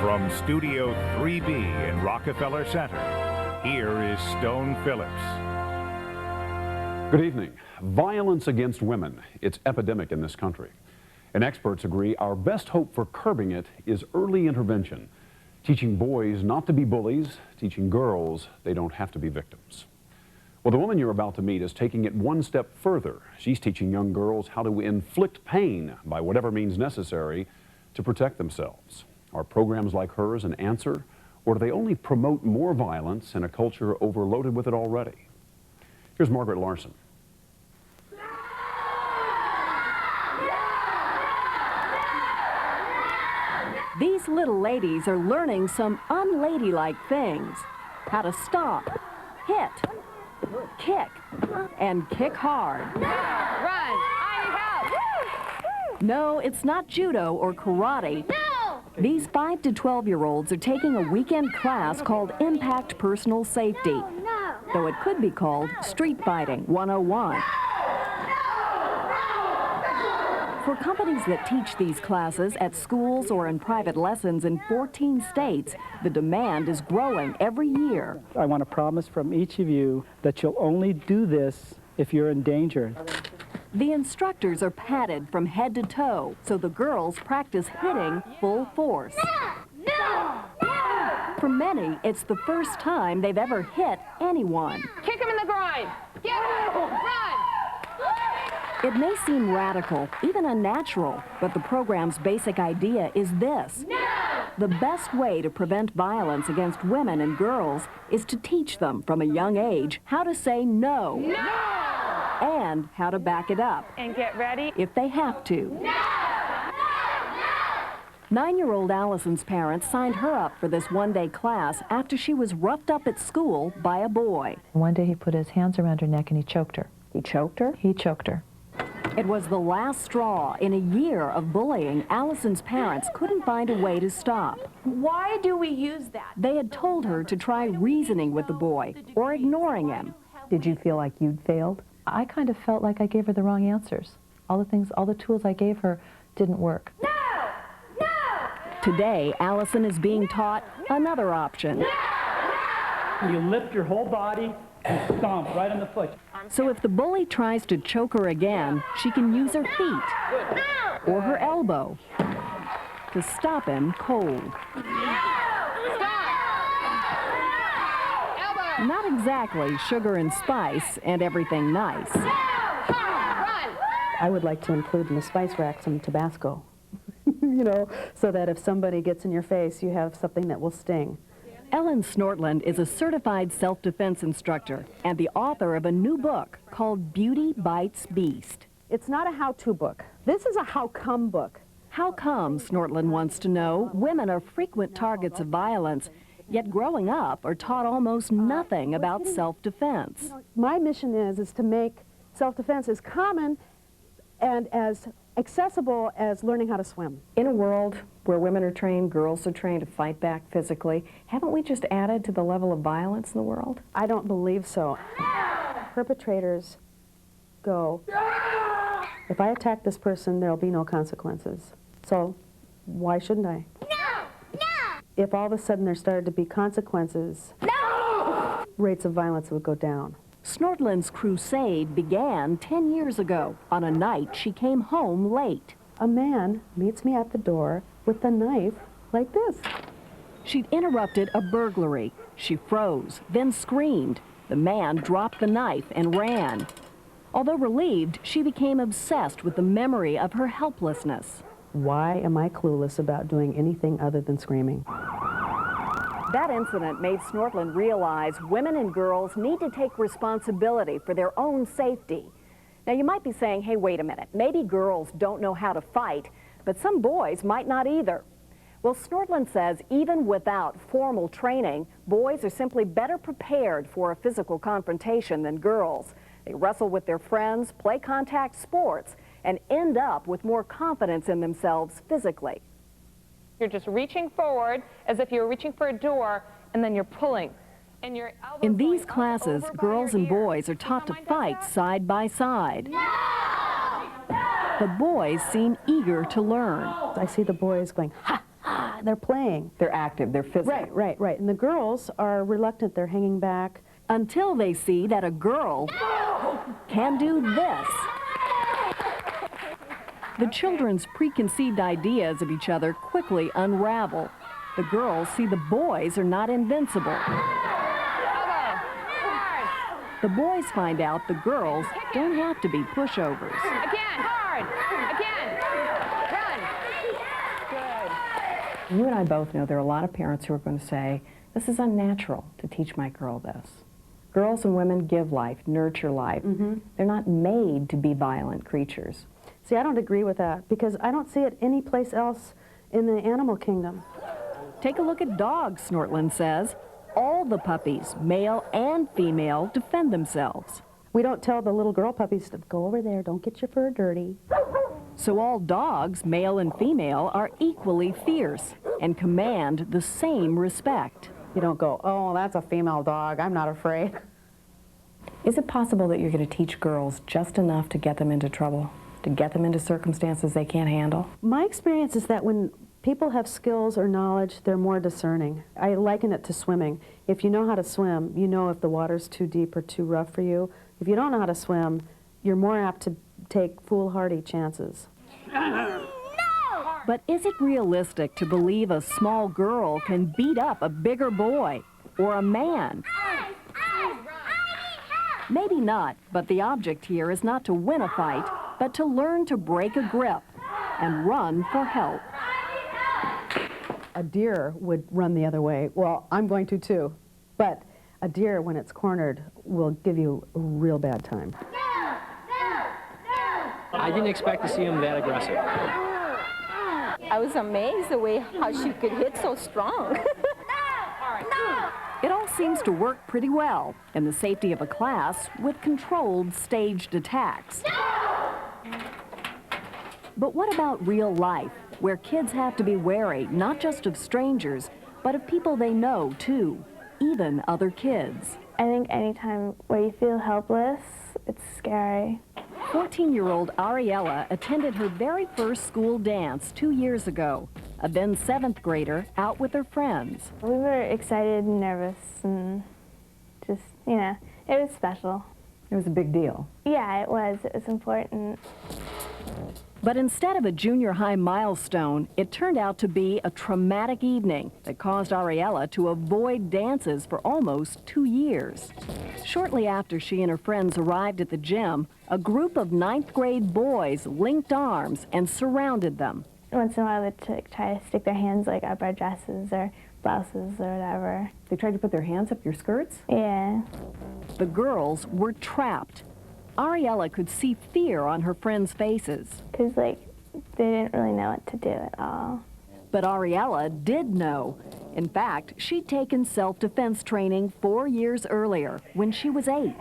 From Studio 3B in Rockefeller Center, here is Stone Phillips. Good evening. Violence against women, it's epidemic in this country. And experts agree our best hope for curbing it is early intervention. Teaching boys not to be bullies, teaching girls they don't have to be victims. Well, the woman you're about to meet is taking it one step further. She's teaching young girls how to inflict pain by whatever means necessary to protect themselves. Are programs like hers an answer, or do they only promote more violence in a culture overloaded with it already? Here's Margaret Larson. These little ladies are learning some unladylike things. How to stop, hit, kick, and kick hard. Run! I need help! No, it's not judo or karate. No! These 5 to 12-year-olds are taking a weekend class called Impact Personal Safety, No! though it could be called Street Fighting 101. For companies that teach these classes at schools or in private lessons in 14 states, the demand is growing every year. I want to promise from each of you that you'll only do this if you're in danger. The instructors are padded from head to toe, so the girls practice hitting full force. No! For many, it's the first time they've ever hit anyone. Kick him in the groin! Get him! Run! It may seem radical, even unnatural, but the program's basic idea is this. No! The best way to prevent violence against women and girls is to teach them from a young age how to say no. No! And how to back it up And get ready. if they have to. 9-year-old Allison's parents signed her up for this one-day class after she was roughed up at school by a boy. One day he put his hands around her neck and he choked her. He choked her? He choked her. It was the last straw. In a year of bullying, Allison's parents couldn't find a way to stop. Why do we use that? They had told her to try reasoning with the boy or ignoring him. Did you feel like you'd failed? I kind of felt like I gave her the wrong answers. All the tools I gave her didn't work. No! No! Today, Allison is being taught another option. You lift your whole body and stomp right on the foot. So if the bully tries to choke her again, she can use her feet or her elbow to stop him cold. Not exactly sugar and spice and everything nice. Run! I would like to include in the spice rack some Tabasco, so that if somebody gets in your face, you have something that will sting. Ellen Snortland is a certified self-defense instructor and the author of a new book called Beauty Bites Beast. It's not a how-to book. This is a how-come book. How come, Snortland wants to know, women are frequent targets of violence, yet growing up are taught almost nothing about self-defense? My mission is to make self-defense as common and as accessible as learning how to swim. In a world where women are trained, girls are trained to fight back physically, haven't we just added to the level of violence in the world? I don't believe so. Perpetrators go, if I attack this person, there'll be no consequences. So why shouldn't I? If all of a sudden there started to be consequences, rates of violence would go down. Snortland's crusade began 10 years ago on a night she came home late. A man meets me at the door with a knife like this. She'd interrupted a burglary. She froze, then screamed. The man dropped the knife and ran. Although relieved, she became obsessed with the memory of her helplessness. Why am I clueless about doing anything other than screaming? That incident made Snortland realize women and girls need to take responsibility for their own safety. Now, you might be saying, hey, wait a minute, maybe girls don't know how to fight, but some boys might not either. Well, Snortland says even without formal training, boys are simply better prepared for a physical confrontation than girls. They wrestle with their friends, play contact sports, and end up with more confidence in themselves physically. You're just reaching forward as if you're reaching for a door, and then you're pulling. And your elbows In these going up classes, over by girls your and ear. boys are taught to See how mine does fight that? side by side. No! The boys seem eager to learn. I see the boys going, ha, ha, they're playing. They're active, they're physical. Right. And the girls are reluctant, they're hanging back. Until they see that a girl can do this. The children's preconceived ideas of each other quickly unravel. The girls see the boys are not invincible. The boys find out the girls don't have to be pushovers. Again, hard. Again. Run. Good. You and I both know there are a lot of parents who are going to say, this is unnatural to teach my girl this. Girls and women give life, nurture life. They're not made to be violent creatures. See, I don't agree with that because I don't see it anyplace else in the animal kingdom. Take a look at dogs, Snortland says. All the puppies, male and female, defend themselves. We don't tell the little girl puppies to go over there, don't get your fur dirty. So all dogs, male and female, are equally fierce and command the same respect. You don't go, oh, that's a female dog, I'm not afraid. Is it possible that you're going to teach girls just enough to get them into trouble, to get them into circumstances they can't handle? My experience is that when people have skills or knowledge, they're more discerning. I liken it to swimming. If you know how to swim, you know if the water's too deep or too rough for you. If you don't know how to swim, you're more apt to take foolhardy chances. But is it realistic to believe a small girl can beat up a bigger boy or a man? Maybe not, but the object here is not to win a fight, but to learn to break a grip and run for help. A deer would run the other way. Well, I'm going to too. But a deer, when it's cornered, will give you a real bad time. I didn't expect to see him that aggressive. I was amazed the way how she could hit so strong. It all seems to work pretty well in the safety of a class with controlled, staged attacks. But what about real life, where kids have to be wary not just of strangers, but of people they know too, even other kids? I think anytime where you feel helpless, it's scary. 14-year-old Ariella attended her very first school dance 2 years ago, a then 7th grader out with her friends. We were excited and nervous and just, you know, it was special. It was a big deal. Yeah, it was. It was important. But instead of a junior high milestone, it turned out to be a traumatic evening that caused Ariella to avoid dances for almost 2 years. Shortly after she and her friends arrived at the gym, a group of 9th grade boys linked arms and surrounded them. Once in a while, they'd try to stick their hands like up our dresses or blouses or whatever. They tried to put their hands up your skirts? Yeah. The girls were trapped. Ariella could see fear on her friends' faces. Because, like, they didn't really know what to do at all. But Ariella did know. In fact, she'd taken self-defense training 4 years earlier, when she was 8.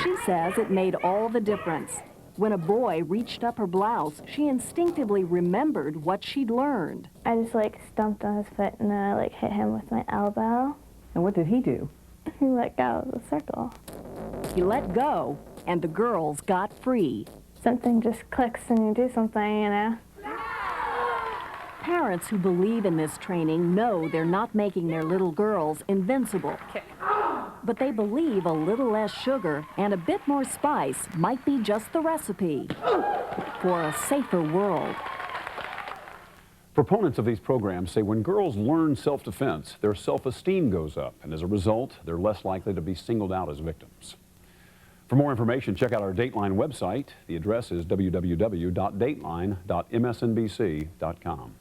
She says it made all the difference. When a boy reached up her blouse, she instinctively remembered what she'd learned. I just, like, stomped on his foot and then I, like, hit him with my elbow. And what did he do? He let go of the circle. He let go, and the girls got free. Something just clicks and you do something, you know. Parents who believe in this training know they're not making their little girls invincible. But they believe a little less sugar and a bit more spice might be just the recipe for a safer world. Proponents of these programs say when girls learn self-defense, their self-esteem goes up, and as a result, they're less likely to be singled out as victims. For more information, check out our Dateline website. The address is www.dateline.msnbc.com.